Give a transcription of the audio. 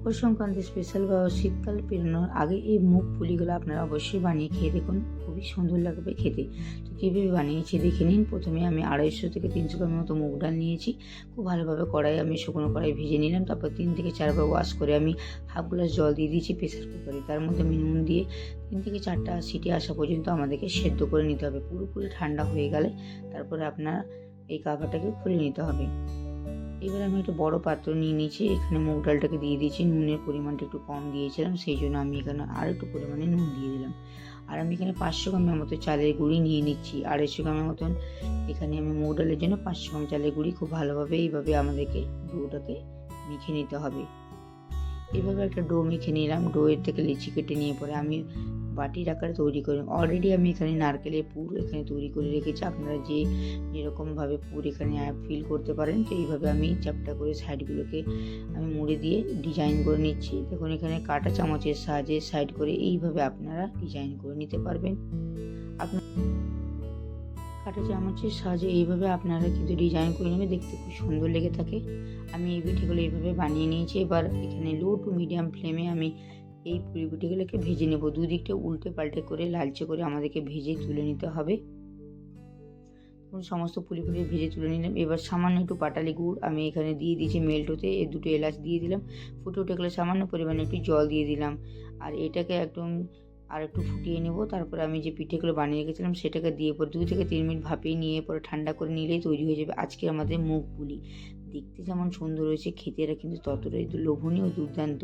Makar Sankranti special বা শীতকাল পেরোনোর আগে এই মুগ পুলিগুলো আপনারা অবশ্যই বানিয়ে খেয়ে দেখুন, খুবই সুন্দর লাগবে খেতে। তো কীভাবে বানিয়েছি দেখে নিন। প্রথমে আমি 250 থেকে 300 গ্রামের মতো মুগ ডাল নিয়েছি। খুব ভালোভাবে আমি শুকনো কড়াই ভেজে নিলাম। তারপর 3 থেকে 4 বার ওয়াশ করে আমি হাফ গ্লাস জল দিয়ে দিয়েছি প্রেসার কুকারে। তার মধ্যে আমি নুন দিয়ে 3 থেকে 4টা সিটি আসা পর্যন্ত আমাদেরকে সেদ্ধ করে নিতে হবে। পুরোপুরি ঠান্ডা হয়ে গেলে তারপরে আপনার এই কাভারটাকে খুলে নিতে হবে। এবার আমি একটা বড় পাত্র নিয়ে নিয়েছি, এখানে মুগ ডালটাকে দিয়ে দিয়েছি। নুনের পরিমাণটা একটু কম দিয়েছিলাম, সেই জন্য আমি এখানে আর একটু পরিমাণে নুন দিয়ে দিলাম। আর আমি এখানে 500 গ্রামের মতো চালের গুঁড়ি নিয়ে নিচ্ছি। 250 গ্রামের মতন এখানে আমি মুগ ডালের জন্য 500 গ্রাম চালের গুঁড়ি। খুব ভালোভাবে এইভাবে আমাদেরকে ডোটাকে মেখে নিতে হবে। এইভাবে একটা ডো মেখে নিলাম। ডোয়ের থেকে লিচি কেটে নিয়ে পরে আমি বাটির আকারে তৈরি করি। অলরেডি আমি এখানে নারকেলের পুর এখানে তৈরি করে রেখেছি। আপনারা যেরকমভাবে পুর এখানে ফিল করতে পারেন, তো এইভাবে আমি চ্যাপটা করে সাইডগুলোকে আমি মুড়ে দিয়ে ডিজাইন করে নিচ্ছি। দেখুন এখানে কাঁটা চামচের সাহায্যে সাইড করে এইভাবে আপনারা ডিজাইন করে নিতে পারবেন। কাঁটা চামচের সাহায্যে এইভাবে আপনারা কিন্তু ডিজাইন করে নেবে, দেখতে খুব সুন্দর লেগে থাকে। আমি এই পিঠেগুলো এইভাবে বানিয়ে নিয়েছি। এবার এখানে লো টু মিডিয়াম ফ্লেমে আমি এই পুরি পিঠেগুলোকে ভেজে নেব। দুদিকটা উল্টে পাল্টে করে লালচে করে আমাদেরকে ভেজে তুলে নিতে হবে। সমস্ত পুরি ভেজে তুলে নিলাম। এবার সামান্য একটু পাটালি গুড় আমি এখানে দিয়ে দিয়েছি মেল্ট হতে। এই 2টো এলাচ দিয়ে দিলাম। ফুটে উঠে গেলে সামান্য পরিমাণে একটু জল দিয়ে দিলাম। আর এটাকে একদম আর একটু ফুটিয়ে নেব। তারপরে আমি যে পিঠেগুলো বানিয়ে রেখেছিলাম সেটাকে দিয়ে পরে 2 থেকে 3 মিনিট ভাপিয়ে নিয়ে পরে ঠান্ডা করে নিলেই তৈরি হয়ে যাবে আজকে আমাদের মুগ পুলি। দেখতে যেমন সুন্দর হয়েছে, খেতে এরা কিন্তু ততটাই লোভনীয় ও দুর্দান্ত।